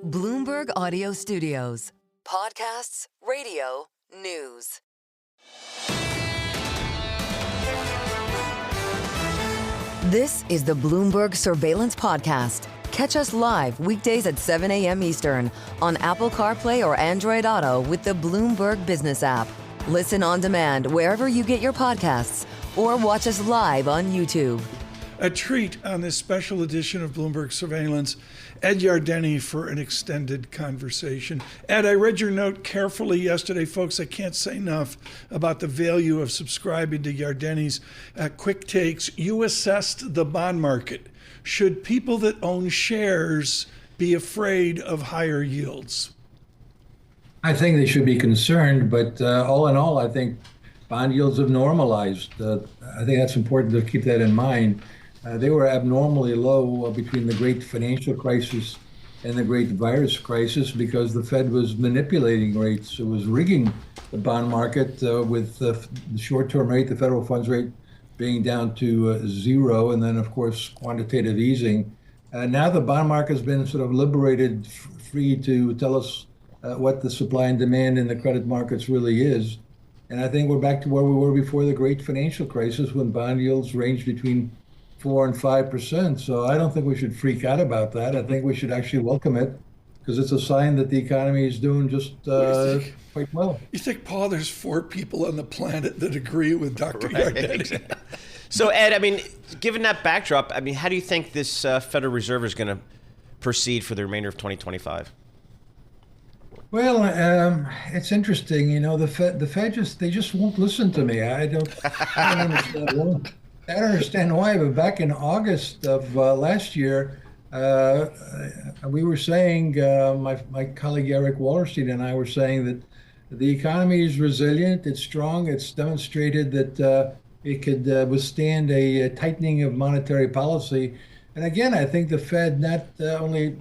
Bloomberg Audio Studios. Podcasts, radio, news. This is the Bloomberg Surveillance Podcast. Catch us live weekdays at 7 a.m. Eastern on Apple CarPlay or Android Auto with the Bloomberg Business app. Listen on demand wherever you get your podcasts or watch us live on YouTube. A treat on this special edition of Bloomberg Surveillance, Ed Yardeni for an extended conversation. Ed, I read your note carefully yesterday, folks. I can't say enough about the value of subscribing to Yardeni's quick takes. You assessed the bond market. Should people that own shares be afraid of higher yields? I think they should be concerned, but all in all, I think bond yields have normalized. I think that's important to keep that in mind. They were abnormally low between the great financial crisis and the great virus crisis because the Fed was manipulating rates. It was rigging the bond market with the short-term rate, the federal funds rate, being down to zero, and then, of course, quantitative easing. Now the bond market has been sort of liberated, free to tell us what the supply and demand in the credit markets really is. And I think we're back to where we were before the great financial crisis when bond yields ranged between 4 and 5%. So I don't think we should freak out about that. I think we should actually welcome it because it's a sign that the economy is doing just quite well. You think, Paul, there's 4 people on the planet that agree with Dr. Yardeni? So, Ed, I mean, given that backdrop, I mean, how do you think this Federal Reserve is going to proceed for the remainder of 2025? Well, it's interesting. You know, the Fed just won't listen to me. I don't understand. I don't understand why, but back in August of last year, we were saying, my colleague Eric Wallerstein and I were saying that the economy is resilient, it's strong, it's demonstrated that it could withstand a tightening of monetary policy. And again, I think the Fed not only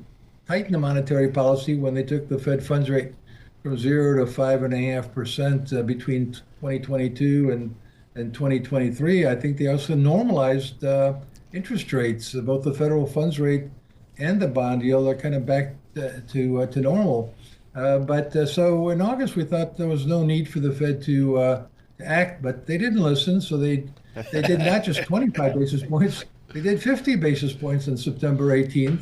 tightened the monetary policy when they took the Fed funds rate from 0 to 5.5% between 2022 and 2023, I think they also normalized interest rates. Both the federal funds rate and the bond yield are kind of back to normal. So in August, we thought there was no need for the Fed to act, but they didn't listen. So they did not just 25 basis points, they did 50 basis points on September 18th.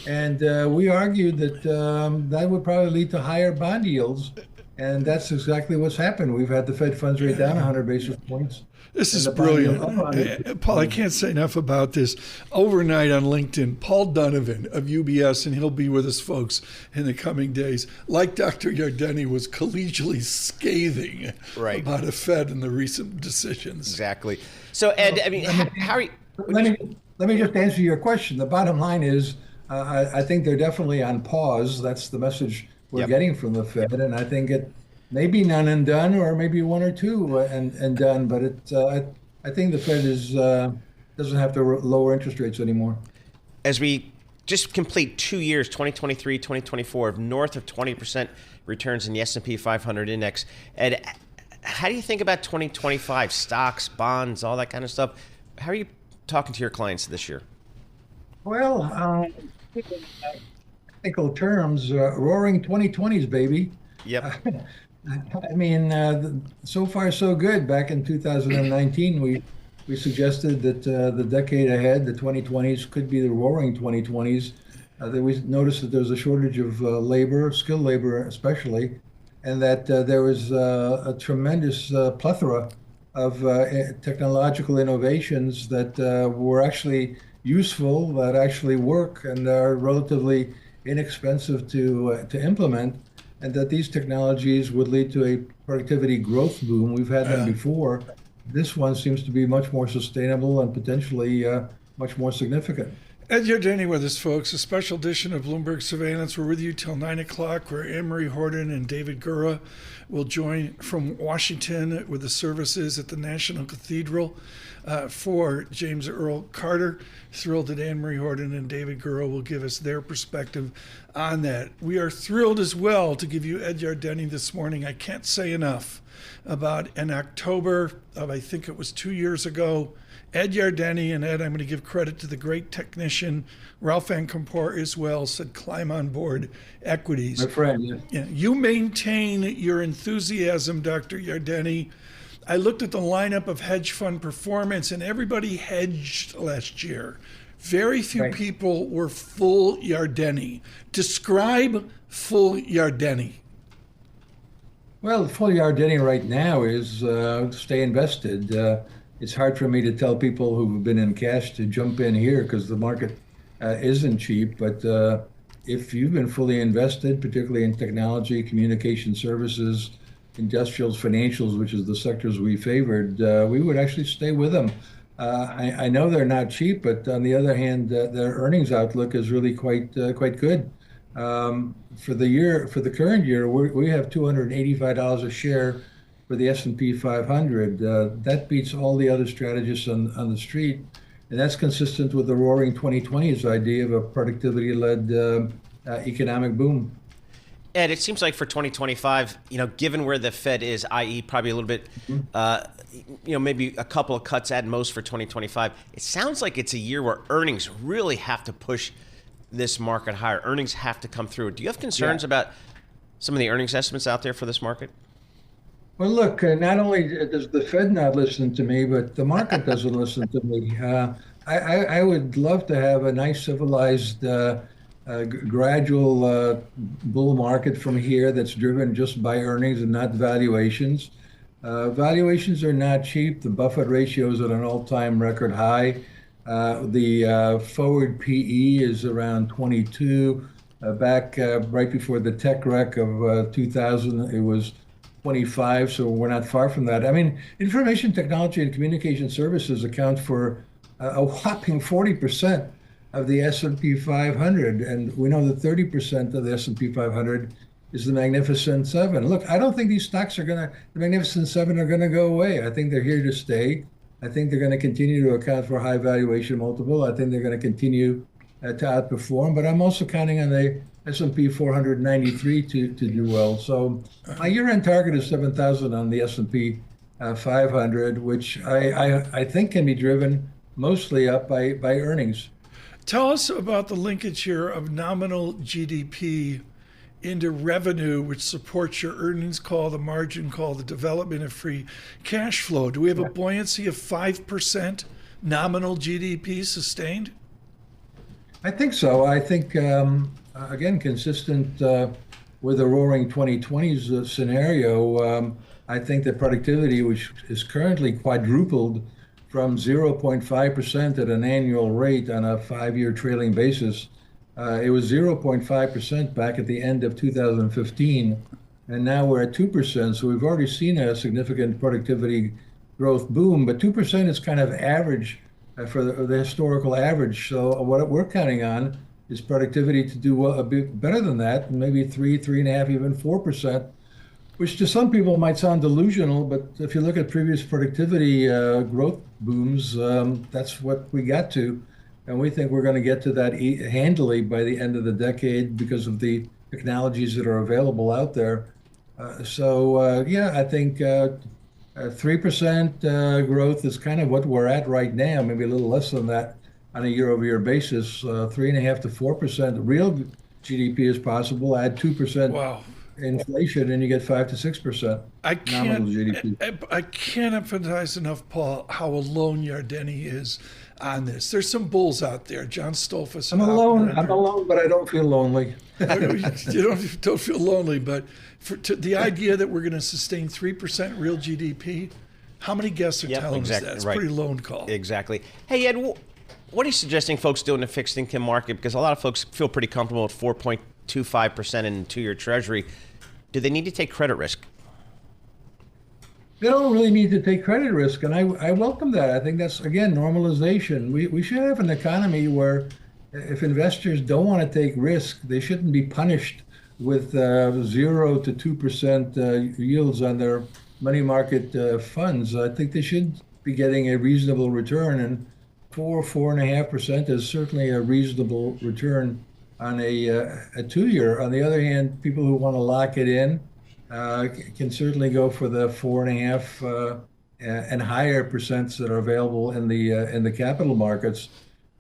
And we argued that that would probably lead to higher bond yields. And that's exactly what's happened. We've had the Fed funds rate down 100 basis points. This is brilliant. Paul, I can't say enough about this. Overnight on LinkedIn, Paul Donovan of UBS, and he'll be with us, folks, in the coming days, like Dr. Yardeni, was collegially scathing about the Fed and the recent decisions. Exactly. So, Ed, I mean, how are you? Let me just answer your question. The bottom line is, I think they're definitely on pause. That's the message we're getting from the Fed, and I think it may be none and done, or maybe 1 or 2 and done. But I think the Fed doesn't have to lower interest rates anymore. As we just complete 2 years, 2023, 2024, of north of 20% returns in the S&P 500 index, Ed, how do you think about 2025 stocks, bonds, all that kind of stuff? How are you talking to your clients this year? Well, technical terms, roaring 2020s, baby. Yep. I mean, so far so good. Back in 2019, we suggested that the decade ahead, the 2020s, could be the roaring 2020s. We noticed that there was a shortage of labor, skilled labor especially, and that there was a tremendous plethora of technological innovations that were actually useful, that actually work, and are relatively inexpensive to implement, and that these technologies would lead to a productivity growth boom. We've had them before. This one seems to be much more sustainable and potentially much more significant. Ed Yardeni with us, folks. A special edition of Bloomberg Surveillance. We're with you till 9 o'clock, where Anne-Marie Horton and David Gura will join from Washington with the services at the National Cathedral for James Earl Carter. Thrilled that Anne-Marie Horton and David Gura will give us their perspective on that. We are thrilled as well to give you Ed Yardeni this morning. I can't say enough about in October of, I think it was 2 years ago, Ed Yardeni, and Ed, I'm going to give credit to the great technician Ralph Ancompor as well, said climb on board Equities. My friend, yeah. Yeah, you maintain your enthusiasm, Dr. Yardeni. I looked at the lineup of hedge fund performance, and everybody hedged last year. Very few Right. people were full Yardeni. Describe full Yardeni. Well, full Yardeni right now is stay invested. It's hard for me to tell people who've been in cash to jump in here because the market isn't cheap. But if you've been fully invested, particularly in technology, communication services, industrials, financials, which is the sectors we favored, we would actually stay with them. I know they're not cheap, but on the other hand, their earnings outlook is really quite good. For the current year, we have $285 a share for the S&P 500. That beats all the other strategists on the street, and that's consistent with the Roaring 2020s idea of a productivity-led economic boom. Ed, it seems like for 2025, given where the Fed is, i.e. probably a little bit, maybe a couple of cuts at most for 2025, it sounds like it's a year where earnings really have to push this market higher. Earnings have to come through. Do you have concerns about some of the earnings estimates out there for this market? Well, look, not only does the Fed not listen to me, but the market doesn't listen to me. I would love to have a nice, civilized, gradual bull market from here that's driven just by earnings and not valuations. Valuations are not cheap. The Buffett ratio is at an all-time record high. The forward PE is around 22. Back right before the tech wreck of 2000, it was 25, so we're not far from that. I mean, information technology and communication services account for a whopping 40% of the S&P 500, and we know that 30% of the S&P 500 is the Magnificent Seven. Look, I don't think these stocks the Magnificent Seven are going to go away. I think they're here to stay. I think they're going to continue to account for high valuation multiple. I think they're going to continue to outperform, but I'm also counting on the S&P 493 to do well. So my year-end target is 7,000 on the S&P 500, which I think can be driven mostly up by earnings. Tell us about the linkage here of nominal GDP into revenue, which supports your earnings call, the margin call, the development of free cash flow. Do we have a buoyancy of 5% nominal GDP sustained? I think so. I think, again, consistent with the Roaring 2020s scenario, I think that productivity, which is currently quadrupled from 0.5% at an annual rate on a 5-year trailing basis, it was 0.5% back at the end of 2015, and now we're at 2%. So we've already seen a significant productivity growth boom, but 2% is kind of average for the historical average. So what we're counting on is productivity to do a bit better than that, maybe 3.5, even 4%, which to some people might sound delusional, but if you look at previous productivity growth booms, that's what we got to. And we think we're going to get to that handily by the end of the decade because of the technologies that are available out there. I think 3% growth is kind of what we're at right now, maybe a little less than that on a year-over-year basis. 3.5 to 4% real GDP is possible. Add 2% inflation, and you get 5 to 6% nominal GDP. I can't emphasize enough, Paul, how alone Yardeni is on this. There's some bulls out there. John Stolfus. I'm alone, but I don't feel lonely. You don't feel lonely, but the idea that we're going to sustain 3% real GDP, how many guests are telling us that? It's a pretty lone call. Exactly. Hey, Ed, what are you suggesting folks do in the fixed income market? Because a lot of folks feel pretty comfortable at 4.25% in 2-year Treasury. Do they need to take credit risk? They don't really need to take credit risk, and I welcome that. I think that's, again, normalization. We should have an economy where if investors don't want to take risk, they shouldn't be punished with 0 to 2% yields on their money market funds. I think they should be getting a reasonable return, and 4.5% is certainly a reasonable return on a 2-year. On the other hand, people who want to lock it in can certainly go for the 4.5 and higher percents that are available in the capital markets.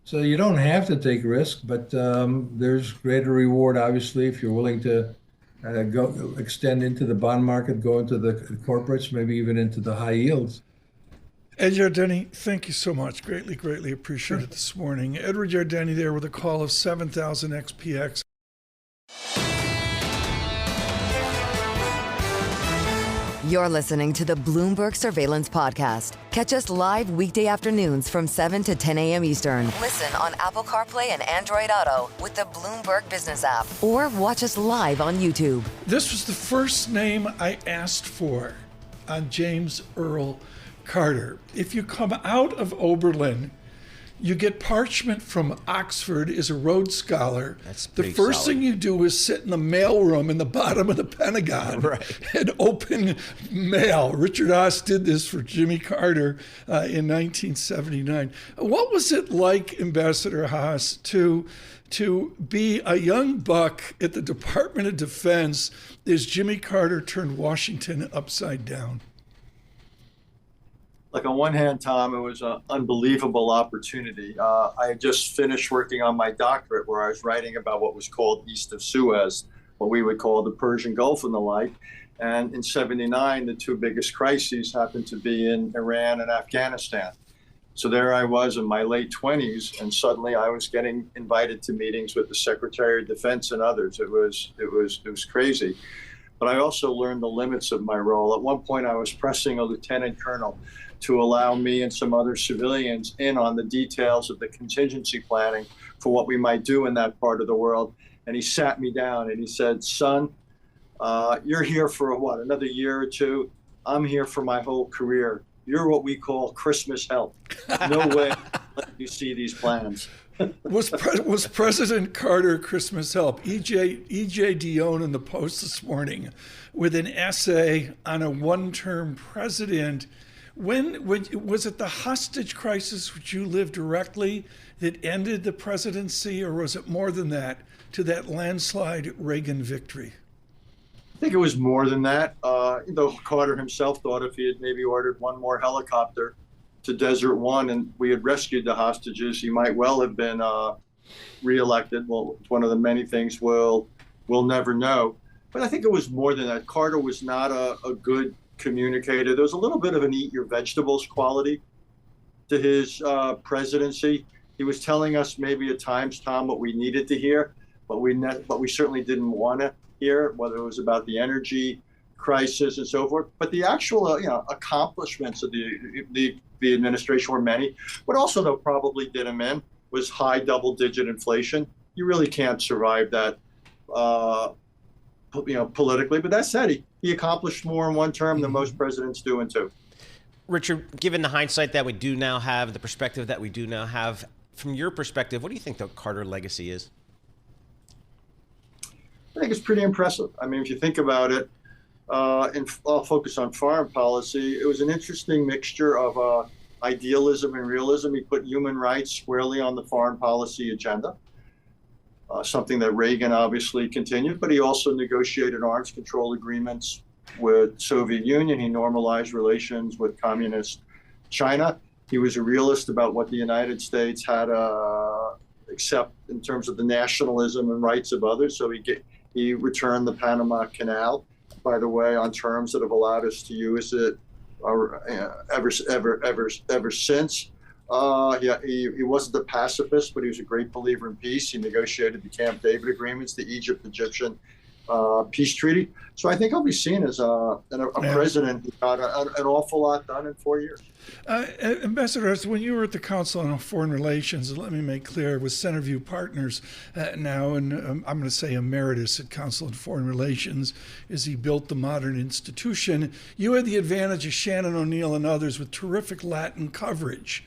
So you don't have to take risk, but there's greater reward, obviously, if you're willing to go extend into the bond market, go into the corporates, maybe even into the high yields. Ed Yardeni, thank you so much. Greatly, greatly appreciate it this morning. Edward Yardeni there with a call of 7,000 XPX. You're listening to the Bloomberg Surveillance Podcast. Catch us live weekday afternoons from 7 to 10 a.m. Eastern. Listen on Apple CarPlay and Android Auto with the Bloomberg Business app. Or watch us live on YouTube. This was the first name I asked for on James Earl Carter. If you come out of Oberlin, you get parchment from Oxford as a Rhodes Scholar. That's the first thing you do is sit in the mailroom in the bottom of the Pentagon and open mail. Richard Haass did this for Jimmy Carter in 1979. What was it like, Ambassador Haass, to be a young buck at the Department of Defense as Jimmy Carter turned Washington upside down? Like, on one hand, Tom, it was an unbelievable opportunity. I had just finished working on my doctorate, where I was writing about what was called East of Suez, what we would call the Persian Gulf and the like. And in '79, the two biggest crises happened to be in Iran and Afghanistan. So there I was in my late 20s, and suddenly I was getting invited to meetings with the Secretary of Defense and others. It was crazy. But I also learned the limits of my role. At one point, I was pressing a lieutenant colonel to allow me and some other civilians in on the details of the contingency planning for what we might do in that part of the world. And he sat me down and he said, "Son, you're here for another year or two? I'm here for my whole career. You're what we call Christmas help. No way let you see these plans." Was President Carter Christmas help? E.J. Dion in the Post this morning with an essay on a one-term president. When was it the hostage crisis which you lived directly that ended the presidency, or was it more than that, to that landslide Reagan victory? I think it was more than that. Though Carter himself thought if he had maybe ordered one more helicopter to Desert One and we had rescued the hostages, he might well have been reelected. Well, it's one of the many things we'll never know. But I think it was more than that. Carter was not a good communicator. There was a little bit of an eat your vegetables quality to his presidency. He was telling us maybe at times, Tom, what we needed to hear, but we certainly didn't want to hear, whether it was about the energy crisis and so forth. But the actual accomplishments of the administration were many. What also, though, probably did him in was high double-digit inflation. You really can't survive that politically. But that said, he accomplished more in one term than most presidents do in two. Richard, given the hindsight that we do now have, the perspective that we do now have, from your perspective, what do you think the Carter legacy is? I think it's pretty impressive. I mean, if you think about it, and I'll focus on foreign policy, it was an interesting mixture of idealism and realism. He put human rights squarely on the foreign policy agenda, something that Reagan obviously continued, but he also negotiated arms control agreements with Soviet Union. He normalized relations with communist China. He was a realist about what the United States had to accept in terms of the nationalism and rights of others. So he returned the Panama Canal, by the way, on terms that have allowed us to use it ever since. He wasn't a pacifist, but he was a great believer in peace. He negotiated the Camp David agreements, the Egypt-Egyptian peace treaty. So I think he'll be seen as a president who got an awful lot done in 4 years. Ambassador, when you were at the Council on Foreign Relations, let me make clear, with Centerview Partners now, and I'm going to say Emeritus at Council on Foreign Relations, as he built the modern institution, you had the advantage of Shannon O'Neill and others with terrific Latin coverage.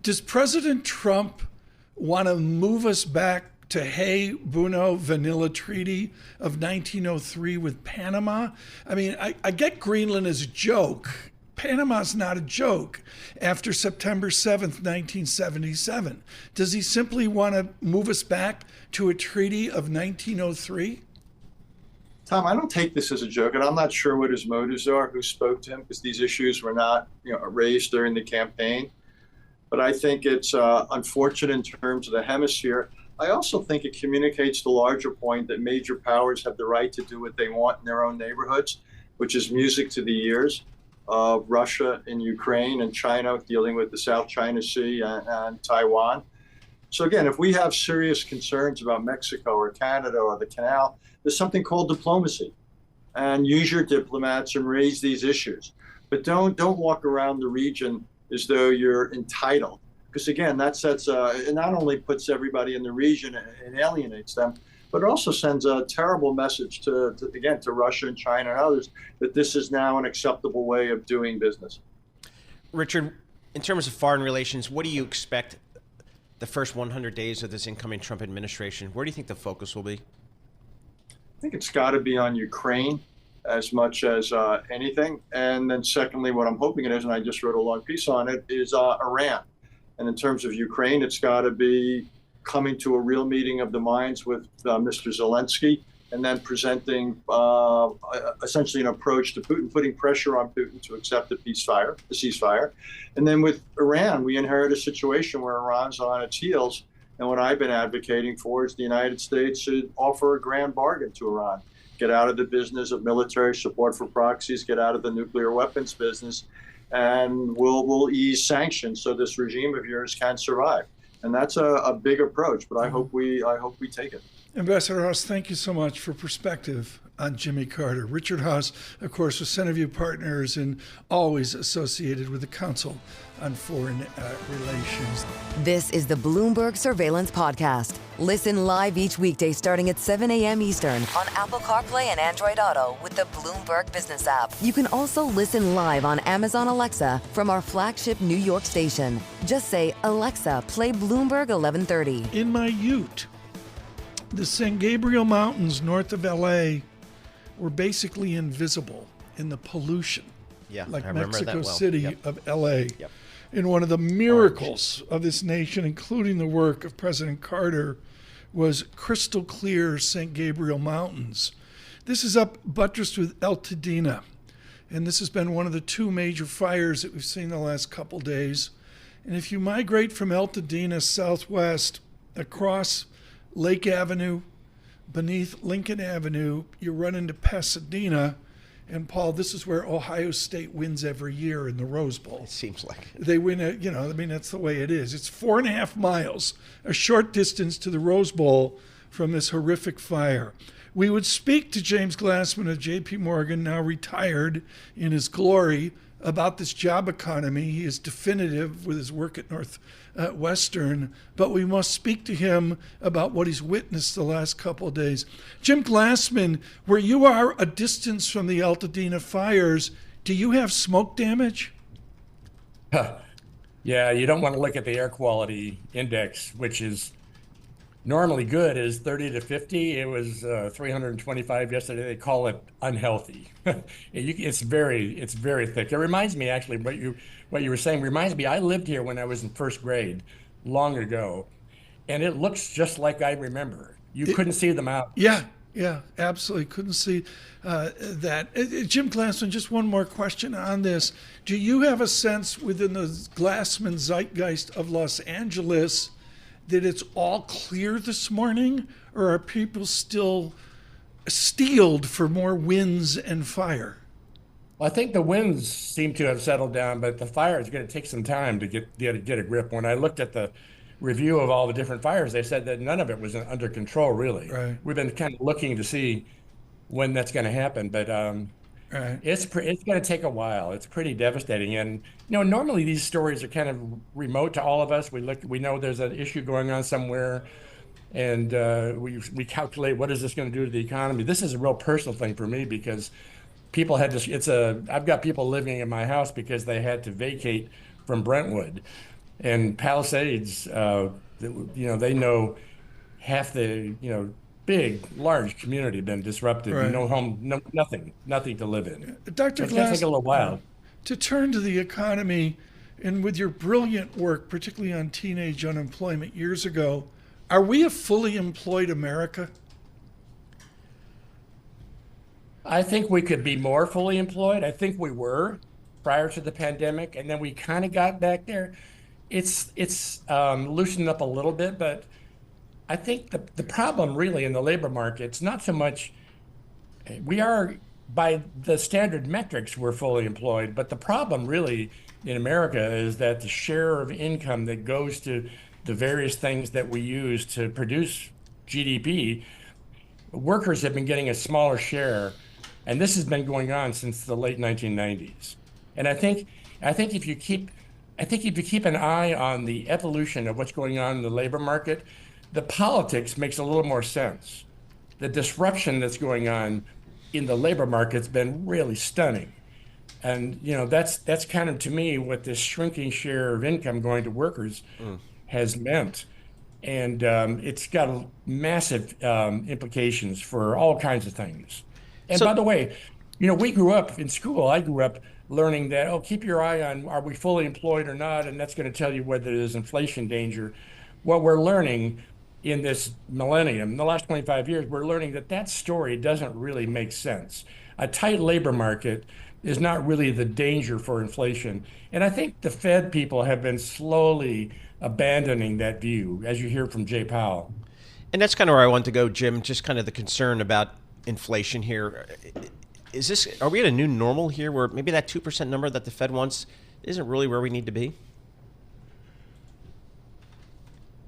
Does President Trump want to move us back to Hey Bruno Vanilla Treaty of 1903 with Panama? I mean, I get Greenland as a joke. Panama's not a joke after September 7th, 1977. Does he simply want to move us back to a treaty of 1903? Tom, I don't take this as a joke, and I'm not sure what his motives are, who spoke to him, because these issues were not, raised during the campaign. But I think it's unfortunate in terms of the hemisphere. I also think it communicates the larger point that major powers have the right to do what they want in their own neighborhoods, which is music to the ears of Russia and Ukraine and China dealing with the South China Sea and Taiwan. So again, if we have serious concerns about Mexico or Canada or the canal, there's something called diplomacy, and use your diplomats and raise these issues. But don't walk around the region as though you're entitled, because again, that sets it not only puts everybody in the region and alienates them, but it also sends a terrible message to Russia and China and others that this is now an acceptable way of doing business. Richard, in terms of foreign relations, what do you expect the first 100 days of this incoming Trump administration? Where do you think the focus will be? I think it's got to be on Ukraine as much as anything. And then secondly, what I'm hoping it is, and I just wrote a long piece on it, is Iran. And in terms of Ukraine, it's got to be coming to a real meeting of the minds with Mr. Zelensky, and then presenting essentially an approach to Putin, putting pressure on Putin to accept the ceasefire. And then with Iran, we inherit a situation where Iran's on its heels. And what I've been advocating for is the United States should offer a grand bargain to Iran. Get out of the business of military support for proxies, get out of the nuclear weapons business, and we'll ease sanctions so this regime of yours can survive. And that's a big approach, but I hope we take it. Ambassador Haass, thank you so much for perspective on Jimmy Carter. Richard Haass, of course, with Centerview Partners and always associated with the Council on Foreign Relations. This is the Bloomberg Surveillance Podcast. Listen live each weekday starting at 7 a.m. Eastern on Apple CarPlay and Android Auto with the Bloomberg Business app. You can also listen live on Amazon Alexa from our flagship New York station. Just say, Alexa, play Bloomberg 1130. In my ute, the San Gabriel Mountains north of L.A. were basically invisible in the pollution, like Mexico City of L.A. Yep. And one of the miracles of this nation, including the work of President Carter, was crystal clear St. Gabriel Mountains. This is up buttressed with El Tadina, and this has been one of the two major fires that we've seen the last couple days. And if you migrate from El Tadina southwest across Lake Avenue, beneath Lincoln Avenue, you run into Pasadena. And Paul, this is where Ohio State wins every year in the Rose Bowl. It seems like they win that's the way it is. It's 4.5 miles, a short distance to the Rose Bowl from this horrific fire. We would speak to James Glassman of JPMorgan, now retired in his glory, about this job economy. He is definitive with his work at Northwestern, but we must speak to him about what he's witnessed the last couple of days. Jim Glassman, where you are a distance from the Altadena fires, do you have smoke damage? Yeah, you don't want to look at the air quality index, which is normally good, is 30 to 50. It was 325 yesterday. They call it unhealthy. It's very thick. It reminds me, actually, what you were saying reminds me. I lived here when I was in first grade, long ago, and it looks just like I remember. You couldn't see them out. Yeah, absolutely. Couldn't see that. Jim Glassman, just one more question on this. Do you have a sense within the Glassman zeitgeist of Los Angeles that it's all clear this morning, or are people still steeled for more winds and fire? Well, I think the winds seem to have settled down, but the fire is going to take some time to get a grip. When I looked at the review of all the different fires, they said that none of it was under control, really. Right. We've been kind of looking to see when that's going to happen, but Right. it's going to take a while. It's pretty devastating, and normally these stories are kind of remote to all of us. We know there's an issue going on somewhere, and we calculate what is this going to do to the economy. This is a real personal thing for me because people had to. I've got people living in my house because they had to vacate from Brentwood and Palisades. They know half the large community been disrupted. Right. No home, nothing to live in. Dr. It's going to take a little while. To turn to the economy, and with your brilliant work, particularly on teenage unemployment years ago, are we a fully employed America? I think we could be more fully employed. I think we were prior to the pandemic, and then we kind of got back there. It's loosened up a little bit, but I think the problem really in the labor market, it's not so much we are by the standard metrics we're fully employed, but the problem really in America is that the share of income that goes to the various things that we use to produce GDP, workers have been getting a smaller share, and this has been going on since the late 1990s. And I think if you keep an eye on the evolution of what's going on in the labor market, the politics makes a little more sense. The disruption that's going on in the labor market's been really stunning. And that's kind of, to me, what this shrinking share of income going to workers has meant. And it's got massive implications for all kinds of things. And by the way, we grew up in school. I grew up learning that, keep your eye on, are we fully employed or not? And that's going to tell you whether there's inflation danger. What we're learning in this millennium, the last 25 years, we're learning that story doesn't really make sense. A tight labor market is not really the danger for inflation. And I think the Fed people have been slowly abandoning that view, as you hear from Jay Powell. And that's kind of where I want to go, Jim, just kind of the concern about inflation here. Are we at a new normal here where maybe that 2% number that the Fed wants isn't really where we need to be?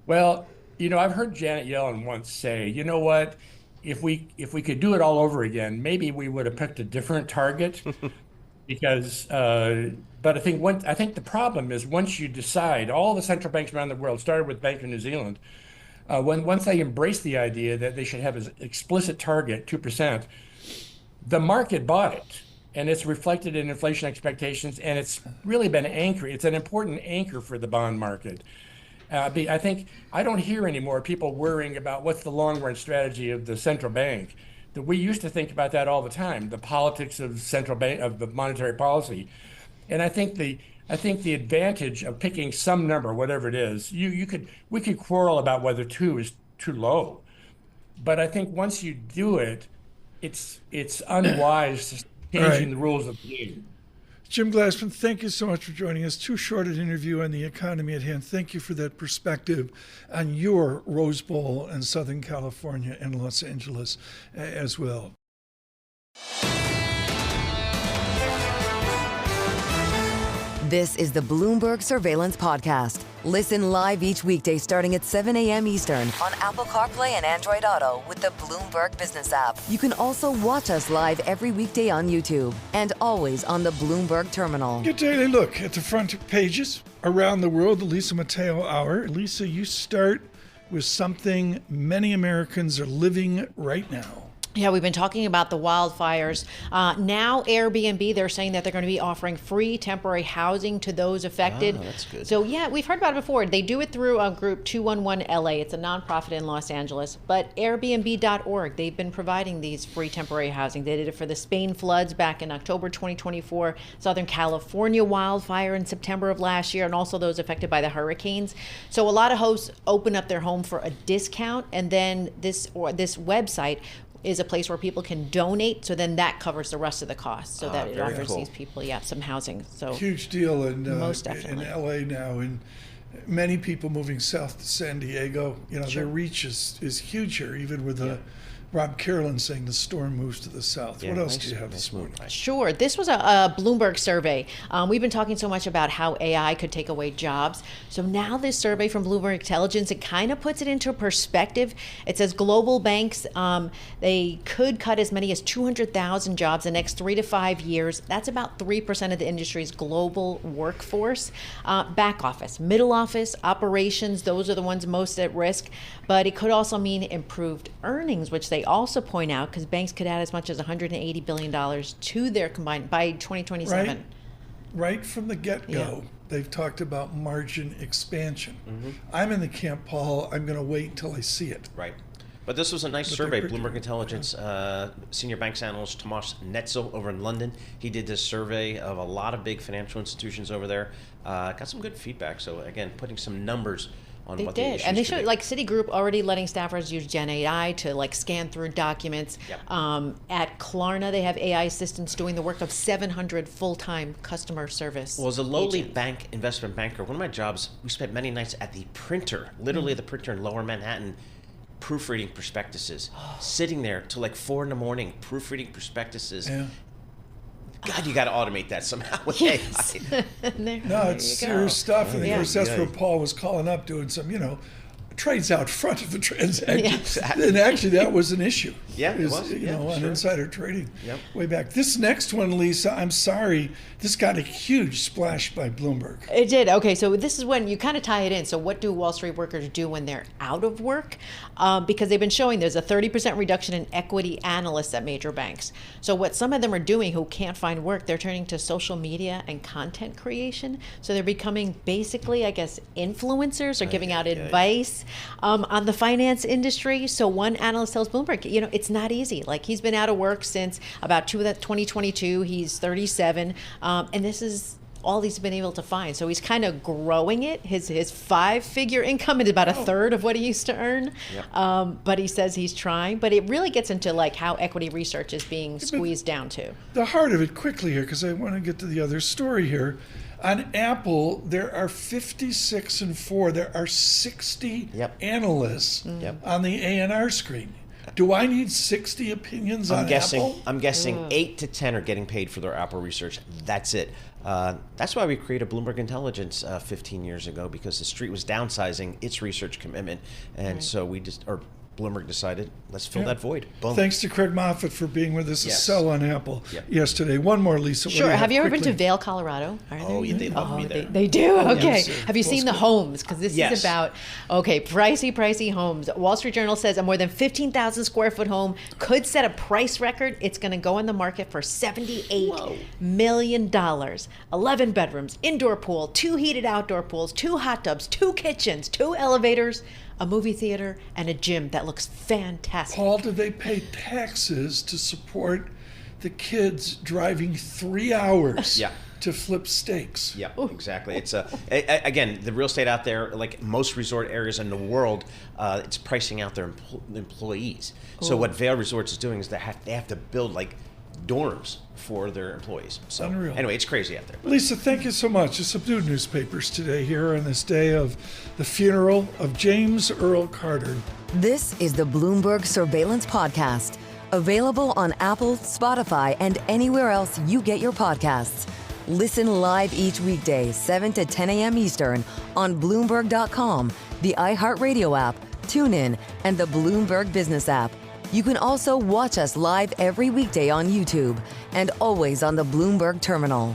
Well, I've heard Janet Yellen once say, you know what, if we could do it all over again, maybe we would have picked a different target. Because, but I think the problem is once you decide, all the central banks around the world, started with Bank of New Zealand, once they embrace the idea that they should have an explicit target, 2%, the market bought it. And it's reflected in inflation expectations, and it's really been anchored. It's an important anchor for the bond market. I don't hear anymore people worrying about what's the long-run strategy of the central bank. That we used to think about that all the time, the politics of central bank, of the monetary policy. And I think the advantage of picking some number, whatever it is, we could quarrel about whether 2 is too low. But I think once you do it, it's unwise to changing the rules of the game. Jim Glassman, thank you so much for joining us. Too short an interview on the economy at hand. Thank you for that perspective on your Rose Bowl in Southern California and Los Angeles as well. This is the Bloomberg Surveillance Podcast. Listen live each weekday starting at 7 a.m. Eastern on Apple CarPlay and Android Auto with the Bloomberg Business app. You can also watch us live every weekday on YouTube and always on the Bloomberg Terminal. Your daily look at the front pages around the world, the Lisa Mateo Hour. Lisa, you start with something many Americans are living right now. Yeah, we've been talking about the wildfires. Now Airbnb, they're saying that they're going to be offering free temporary housing to those affected. Oh, that's good. So yeah, we've heard about it before. They do it through group 211 LA. It's a nonprofit in Los Angeles. But Airbnb.org, they've been providing these free temporary housing. They did it for the Spain floods back in October 2024, Southern California wildfire in September of last year, and also those affected by the hurricanes. So a lot of hosts open up their home for a discount, and then this website is a place where people can donate, so then that covers the rest of the cost, so that it offers these people some housing. So huge deal most definitely in LA now, and many people moving south to San Diego. Their reach is huge here, even with Rob Carolyn saying the storm moves to the south. What else do you have this morning? Sure. This was a Bloomberg survey. We've been talking so much about how AI could take away jobs. So now this survey from Bloomberg Intelligence, it kind of puts it into perspective. It says global banks, they could cut as many as 200,000 jobs in the next 3 to 5 years. That's about 3% of the industry's global workforce. Back office, middle office, operations, those are the ones most at risk. But it could also mean improved earnings, which they also point out, because banks could add as much as $180 billion to their combined by 2027. Right from the get-go, they've talked about margin expansion. Mm-hmm. I'm in the camp, Paul, I'm going to wait until I see it. Right. But this was a nice survey. Bloomberg Intelligence, senior banks analyst Tomas Netzel over in London. He did this survey of a lot of big financial institutions over there. Got some good feedback. So again, putting some numbers on They what did, the issues and they could showed be. like Citigroup already letting staffers use Gen AI to like scan through documents. Yep. At Klarna, they have AI assistants doing the work of 700 full-time customer service. Well, as a lowly agents. investment banker, one of my jobs, we spent many nights at the printer, literally the printer in Lower Manhattan, proofreading prospectuses, sitting there till like 4 a.m, proofreading prospectuses. Yeah. God, you got to automate that somehow with Yes. AI. No, it's serious stuff. And of Yeah. course, that's Yeah. where Paul was calling up, doing some, trades out front of the transaction. Yeah. Exactly. And actually, that was an issue. Yeah, it was. Yeah, on sure. insider trading Yep. way back. This next one, Lisa, I'm sorry, this got a huge splash by Bloomberg. It did. Okay, so this is when you kind of tie it in. So what do Wall Street workers do when they're out of work? Because they've been showing there's a 30% reduction in equity analysts at major banks. So what some of them are doing who can't find work, they're turning to social media and content creation. So they're becoming basically, I guess, influencers or giving out advice on the finance industry. So one analyst tells Bloomberg, it's not easy. Like he's been out of work since about 2022. He's 37. And this is all he's been able to find. So he's kind of growing it. His 5-figure income is about a third of what he used to earn. Yep. But he says he's trying. But it really gets into like how equity research is being squeezed down to. The heart of it quickly here, because I want to get to the other story here. On Apple, there are 56 and 4. There are 60 Yep. analysts Yep. on the A&R screen. Do I need 60 opinions on Apple? I'm guessing 8 to 10 are getting paid for their Apple research. That's it. That's why we created Bloomberg Intelligence 15 years ago, because the street was downsizing its research commitment, and so Bloomberg decided, let's fill that void. Boom. Thanks to Craig Moffett for being with us. A Yes. sell on Apple Yep. yesterday. One more, Lisa. What do Sure. Have you ever been quickly? to Vail, Colorado? Oh, yeah, they love me there. They do? Okay. yes, Have you seen the homes? Because this Yes. is about, pricey homes. Wall Street Journal says a more than 15,000 square foot home could set a price record. It's going to go on the market for $78 million. 11 bedrooms, indoor pool, 2 heated outdoor pools, 2 hot tubs, 2 kitchens, 2 elevators, a movie theater, and a gym that looks fantastic. Paul, did they pay taxes to support the kids driving 3 hours Yeah. to flip steaks? Yeah, exactly. It's again, the real estate out there, like most resort areas in the world, it's pricing out their employees. So what Vail Resorts is doing is they have to build like dorms for their employees. So Unreal. anyway, it's crazy out there. Lisa, thank you so much. The subdued newspapers today here on this day of the funeral of James Earl Carter. This is the Bloomberg Surveillance Podcast, available on Apple, Spotify, and anywhere else you get your podcasts. Listen live each weekday, 7 to 10 a.m. Eastern on Bloomberg.com, the iHeartRadio app, TuneIn, and the Bloomberg Business app. You can also watch us live every weekday on YouTube and always on the Bloomberg Terminal.